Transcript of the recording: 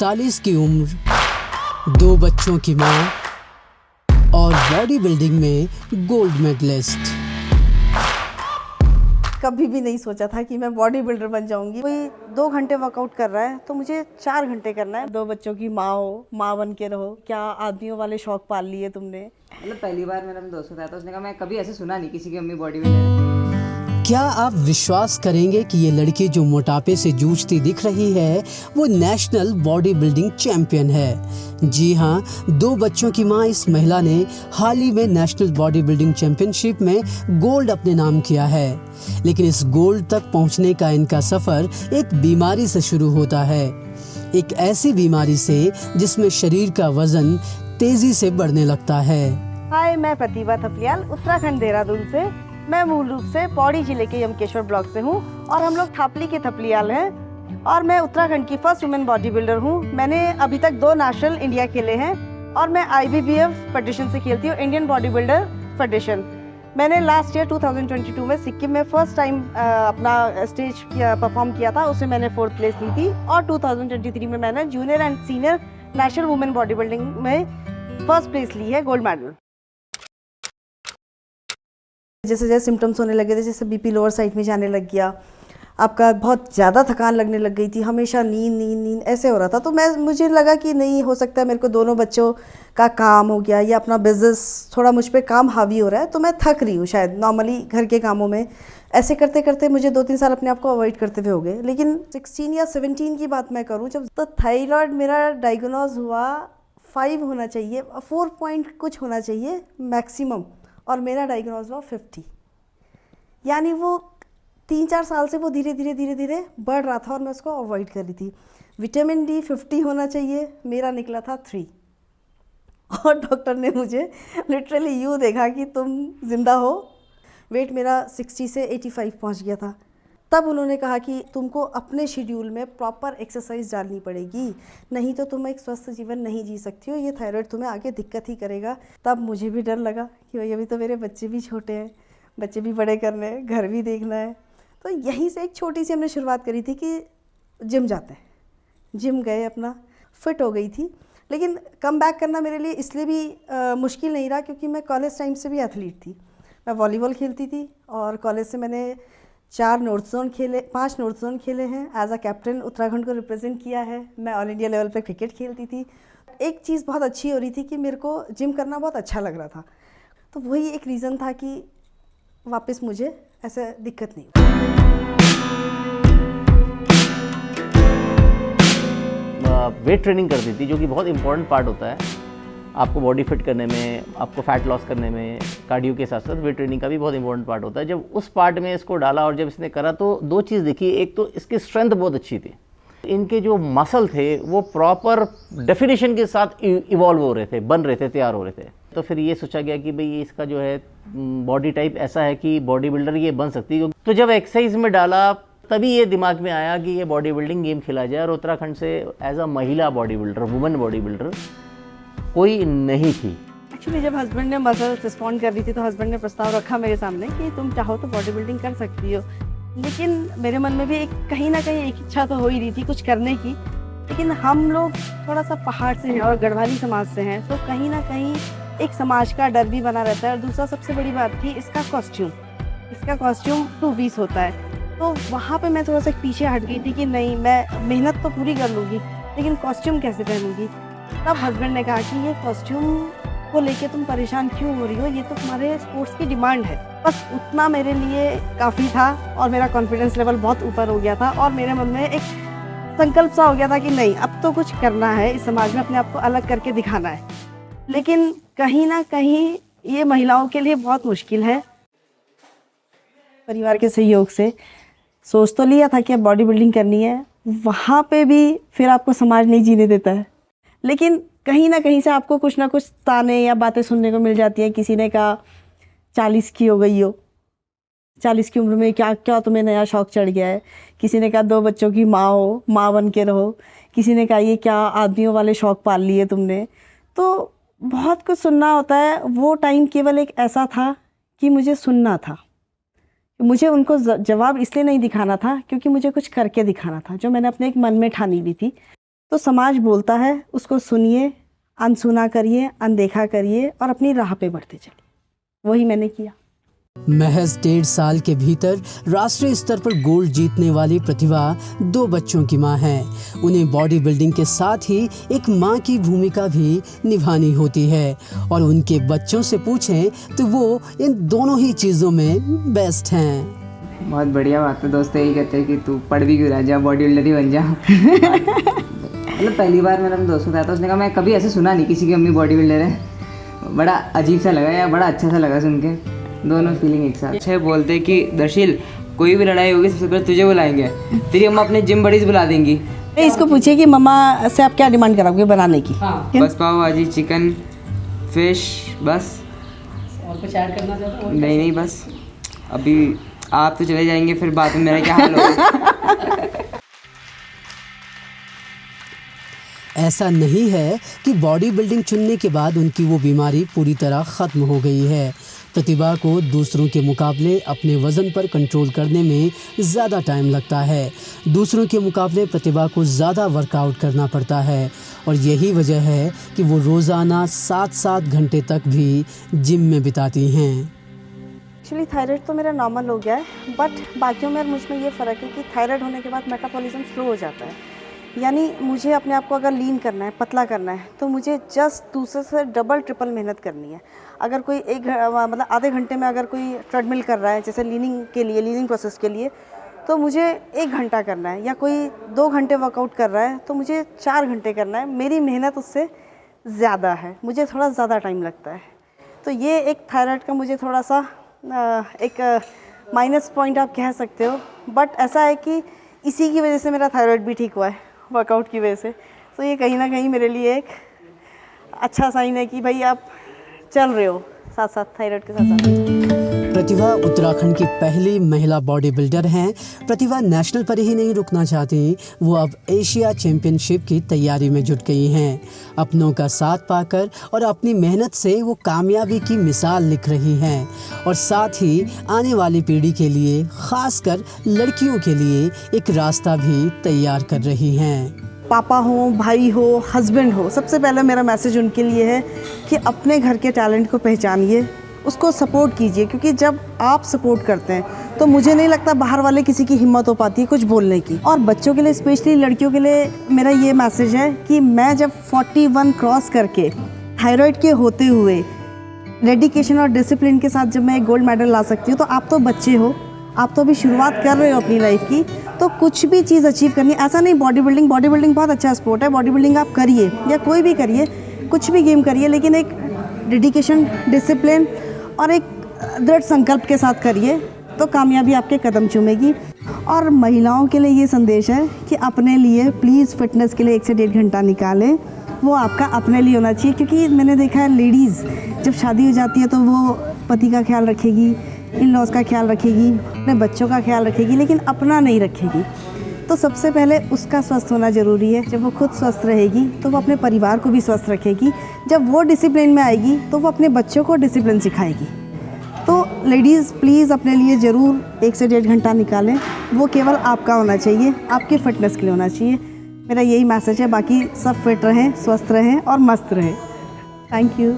45 की उम्र, 2 बच्चों की माँ और बॉडी बिल्डिंग में गोल्ड मेडलिस्ट। कभी भी नहीं सोचा था कि मैं बॉडी बिल्डर बन जाऊंगी। कोई 2 घंटे वर्कआउट कर रहा है तो मुझे 4 घंटे करना है। 2 बच्चों की माँ हो, माँ बन के रहो। क्या आदमियों वाले शौक पाल लिए तुमने। मतलब पहली बार मेरा दोस्त बताया था, उसने कहा मैं कभी ऐसे सुना नहीं किसी की मम्मी बॉडी बिल्डर है। क्या आप विश्वास करेंगे कि ये लड़की जो मोटापे से जूझती दिख रही है वो नेशनल बॉडी बिल्डिंग चैंपियन है। जी हाँ, 2 बच्चों की मां इस महिला ने हाल ही में नेशनल बॉडी बिल्डिंग चैंपियनशिप में गोल्ड अपने नाम किया है। लेकिन इस गोल्ड तक पहुंचने का इनका सफ़र एक बीमारी से शुरू होता है, एक ऐसी बीमारी से जिसमें शरीर का वजन तेज़ी से बढ़ने लगता है। हाय, मैं प्रतिभा थपलियाल, उत्तराखंड देहरादून से। मैं मूल रूप से पौड़ी जिले के यमकेश्वर ब्लॉक से हूँ और हम लोग थापली के थपलियाल हैं और मैं उत्तराखंड की फर्स्ट वुमेन बॉडी बिल्डर हूँ। मैंने अभी तक 2 नेशनल इंडिया खेले हैं और मैं IBBF फेडरेशन से खेलती हूँ, इंडियन बॉडी बिल्डर फेडरेशन। मैंने लास्ट ईयर 2022 में सिक्किम में फर्स्ट टाइम अपना स्टेज परफॉर्म किया था, उसमें मैंने 4th प्लेस ली थी। और 2023 में मैंने junior and senior national women body building में फर्स्ट प्लेस ली है, गोल्ड मेडल। जैसे जैसे सिम्टम्स होने लगे थे, जैसे BP लोअर साइड में जाने लग गया, आपका बहुत ज़्यादा थकान लगने लग गई थी, हमेशा नींद ऐसे हो रहा था। तो मुझे लगा कि नहीं हो सकता है, मेरे को दोनों बच्चों का काम हो गया या अपना बिजनेस थोड़ा मुझ पे काम हावी हो रहा है, तो मैं थक रही हूँ शायद नॉर्मली घर के कामों में। ऐसे करते करते मुझे 2-3 साल अपने आप को अवॉइड करते हुए हो गए। लेकिन 16 या 17 की बात मैं करूँ जब, तो थायराइड मेरा डायग्नोज हुआ, 5 होना चाहिए, 4 पॉइंट कुछ होना चाहिए मैक्सिमम, और मेरा डायग्नोज हुआ 50। यानी वो 3-4 साल से वो धीरे धीरे बढ़ रहा था और मैं उसको अवॉइड कर रही थी। विटामिन D 50 होना चाहिए, मेरा निकला था 3। और डॉक्टर ने मुझे लिटरली यूँ देखा कि तुम जिंदा हो। वेट मेरा 60 से 85 पहुंच गया था। तब उन्होंने कहा कि तुमको अपने शेड्यूल में प्रॉपर एक्सरसाइज डालनी पड़ेगी, नहीं तो तुम एक स्वस्थ जीवन नहीं जी सकती हो, ये थायराइड तुम्हें आगे दिक्कत ही करेगा। तब मुझे भी डर लगा कि भाई अभी तो मेरे बच्चे भी छोटे हैं, बच्चे भी बड़े करने हैं, घर भी देखना है। तो यहीं से एक छोटी सी हमने शुरुआत करी थी कि जिम जाते हैं। जिम गए, अपना फिट हो गई थी। लेकिन कम बैक करना मेरे लिए इसलिए भी मुश्किल नहीं रहा क्योंकि मैं कॉलेज टाइम से भी एथलीट थी। मैं वॉलीबॉल खेलती थी और कॉलेज से मैंने 5 नॉर्थ जोन खेले हैं। एज अ कैप्टन उत्तराखंड को रिप्रेजेंट किया है। मैं ऑल इंडिया लेवल पे क्रिकेट खेलती थी। एक चीज़ बहुत अच्छी हो रही थी कि मेरे को जिम करना बहुत अच्छा लग रहा था, तो वही एक रीज़न था कि वापस मुझे ऐसा दिक्कत नहीं। वेट ट्रेनिंग करती थी, जो कि बहुत इंपॉर्टेंट पार्ट होता है आपको बॉडी फिट करने में, आपको फैट लॉस करने में। कार्डियो के साथ साथ वेट ट्रेनिंग का भी बहुत इंपॉर्टेंट पार्ट होता है। जब उस पार्ट में इसको डाला और जब इसने करा तो 2 चीज़ देखी। एक तो इसकी स्ट्रेंथ बहुत अच्छी थी, इनके जो मसल थे वो प्रॉपर डेफिनेशन के साथ इवॉल्व हो रहे थे, बन रहे थे, तैयार हो रहे थे। तो फिर ये सोचा गया कि भाई इसका जो है बॉडी टाइप ऐसा है कि बॉडी बिल्डर ये बन सकती है। तो जब एक्सरसाइज में डाला तभी ये दिमाग में आया कि ये बॉडी बिल्डिंग गेम खेला जाए। और उत्तराखंड से एज अ महिला body builder, women body builder कोई नहीं थी। एक्चुअली जब हस्बैंड ने मसल रिस्पॉन्ड कर रही थी तो हस्बैंड ने प्रस्ताव रखा मेरे सामने कि तुम चाहो तो बॉडी बिल्डिंग कर सकती हो। लेकिन मेरे मन में भी कहीं ना कहीं एक इच्छा तो हो ही रही थी कुछ करने की। लेकिन हम लोग थोड़ा सा पहाड़ से हैं और गढ़वाली समाज से हैं, तो कहीं ना कहीं एक समाज का डर भी बना रहता है। और दूसरा सबसे बड़ी बात थी इसका कॉस्ट्यूम 2 पीस होता है। तो वहाँ पे मैं थोड़ा सा पीछे हट गई थी कि नहीं, मैं मेहनत तो पूरी कर लूँगी लेकिन कॉस्ट्यूम कैसे पहनूंगी। तब हस्बैंड ने कहा कि ये कॉस्ट्यूम को लेके तुम परेशान क्यों हो रही हो, ये तो तुम्हारे स्पोर्ट्स की डिमांड है। बस उतना मेरे लिए काफ़ी था और मेरा कॉन्फिडेंस लेवल बहुत ऊपर हो गया था और मेरे मन में एक संकल्प सा हो गया था कि नहीं, अब तो कुछ करना है, इस समाज में अपने आप को अलग करके दिखाना है। लेकिन कहीं ना कहीं ये महिलाओं के लिए बहुत मुश्किल है। परिवार के सहयोग से सोच तो लिया था कि अब बॉडी बिल्डिंग करनी है, वहाँ पे भी फिर आपको समाज नहीं जीने देता है। लेकिन कहीं ना कहीं से आपको कुछ ना कुछ ताने या बातें सुनने को मिल जाती हैं। किसी ने कहा 40 की हो गई हो, 40 की उम्र में क्या तुम्हें नया शौक चढ़ गया है। किसी ने कहा 2 बच्चों की माँ हो, माँ बन के रहो। किसी ने कहा ये क्या आदमियों वाले शौक पाल लिए तुमने। तो बहुत कुछ सुनना होता है। वो टाइम केवल एक ऐसा था कि मुझे सुनना था, मुझे उनको जवाब इसलिए नहीं दिखाना था क्योंकि मुझे कुछ करके दिखाना था, जो मैंने अपने एक मन में ठानी भी थी। तो समाज बोलता है, उसको सुनिए, अनसुना करिए, अनदेखा करिए और अपनी राह पे बढ़ते चलिए। वही मैंने किया। महज 1.5 साल के भीतर राष्ट्रीय स्तर पर गोल्ड जीतने वाली प्रतिभा 2 बच्चों की मां है। उन्हें बॉडी बिल्डिंग के साथ ही एक मां की भूमिका भी निभानी होती है और उनके बच्चों से पूछें तो वो इन दोनों ही चीज़ों में बेस्ट हैं। बहुत बढ़िया बात है। दोस्त यही कहते हैं कि तू पढ़ भी क्यों रहा, जा बॉडी बिल्डर ही बन जा। मतलब पहली बार मेरा दोस्त बताया था, उसने कहा मैं कभी ऐसे सुना नहीं किसी की अम्मी बॉडी बिल्डर है। बड़ा अजीब सा लगा या बड़ा अच्छा सा लगा सुन के, दोनों फीलिंग एक साथ। अच्छे बोलते कि दर्शिल कोई भी लड़ाई होगी सबसे पहले तुझे बुलाएंगे, तेरी अम्मा अपने जिम बड़ीज बुला देंगी। इसको पूछिए कि मम्मा से आप क्या डिमांड कराओगे बनाने की? बस पाव भाजी, चिकन, फिश, बस। और कुछ ऐड करना चाहते हो? नहीं बस अभी आप तो चले जाएंगे, फिर बाद में मेरा क्या हाल होगा। ऐसा नहीं है कि बॉडी बिल्डिंग चुनने के बाद उनकी वो बीमारी पूरी तरह ख़त्म हो गई है। प्रतिभा को दूसरों के मुकाबले अपने वज़न पर कंट्रोल करने में ज़्यादा टाइम लगता है। दूसरों के मुकाबले प्रतिभा को ज़्यादा वर्कआउट करना पड़ता है और यही वजह है कि वो रोज़ाना 7-7 घंटे तक भी जिम में बिताती हैं। एक्चुअली थायराइड तो मेरा नॉर्मल हो गया है, बट बाकियों में और मुझ में ये फ़र्क है कि थायराइड होने के बाद मेटाबॉलिज्म स्लो हो जाता है। यानी मुझे अपने आप को अगर लीन करना है, पतला करना है, तो मुझे जस्ट दूसरे से डबल ट्रिपल मेहनत करनी है। अगर कोई मतलब आधे घंटे में अगर कोई ट्रेडमिल कर रहा है जैसे लीनिंग प्रोसेस के लिए, तो मुझे 1 घंटा करना है, या कोई 2 घंटे वर्कआउट कर रहा है तो मुझे 4 घंटे करना है। मेरी मेहनत उससे ज़्यादा है, मुझे थोड़ा ज़्यादा टाइम लगता है। तो ये एक थायराइड का मुझे थोड़ा सा एक माइनस पॉइंट आप कह सकते हो, बट ऐसा है कि इसी की वजह से मेरा थायराइड भी ठीक हुआ है, वर्कआउट की वजह से। तो ये कहीं ना कहीं मेरे लिए एक अच्छा साइन है कि भाई आप चल रहे हो साथ साथ थायराइड के साथ साथ। प्रतिभा उत्तराखंड की पहली महिला बॉडी बिल्डर हैं। प्रतिभा नेशनल पर ही नहीं रुकना चाहती, वो अब एशिया चैंपियनशिप की तैयारी में जुट गई हैं। अपनों का साथ पाकर और अपनी मेहनत से वो कामयाबी की मिसाल लिख रही हैं और साथ ही आने वाली पीढ़ी के लिए, खासकर लड़कियों के लिए एक रास्ता भी तैयार कर रही हैं। पापा हो, भाई हो, हस्बैंड हो, सबसे पहले मेरा मैसेज उनके लिए है कि अपने घर के टैलेंट को पहचानिए, उसको सपोर्ट कीजिए, क्योंकि जब आप सपोर्ट करते हैं तो मुझे नहीं लगता बाहर वाले किसी की हिम्मत हो पाती है कुछ बोलने की। और बच्चों के लिए, स्पेशली लड़कियों के लिए मेरा ये मैसेज है कि मैं जब 41 क्रॉस करके थायराइड के होते हुए डेडिकेशन और डिसिप्लिन के साथ जब मैं एक गोल्ड मेडल ला सकती हूँ, तो आप तो बच्चे हो, आप तो अभी शुरुआत कर रहे हो अपनी लाइफ की, तो कुछ भी चीज़ अचीव करनी, ऐसा नहीं बॉडी बिल्डिंग बहुत अच्छा स्पोर्ट है, बॉडी बिल्डिंग आप करिए या कोई भी करिए, कुछ भी गेम करिए, लेकिन एक डेडिकेशन, डिसिप्लिन और एक दृढ़ संकल्प के साथ करिए तो कामयाबी आपके कदम चूमेगी। और महिलाओं के लिए ये संदेश है कि अपने लिए प्लीज़ फिटनेस के लिए 1 से 1.5 घंटा निकालें, वो आपका अपने लिए होना चाहिए। क्योंकि मैंने देखा है लेडीज़ जब शादी हो जाती है तो वो पति का ख्याल रखेगी, इन लॉज का ख्याल रखेगी, अपने बच्चों का ख्याल रखेगी, लेकिन अपना नहीं रखेगी। तो सबसे पहले उसका स्वस्थ होना ज़रूरी है। जब वो खुद स्वस्थ रहेगी तो वो अपने परिवार को भी स्वस्थ रखेगी। जब वो डिसिप्लिन में आएगी तो वो अपने बच्चों को डिसिप्लिन सिखाएगी। तो लेडीज़ प्लीज़ अपने लिए ज़रूर 1 से 1.5 घंटा निकालें, वो केवल आपका होना चाहिए, आपकी फ़िटनेस के लिए होना चाहिए। मेरा यही मैसेज है। बाकी सब फिट रहें, स्वस्थ रहें और मस्त रहें। Thank you.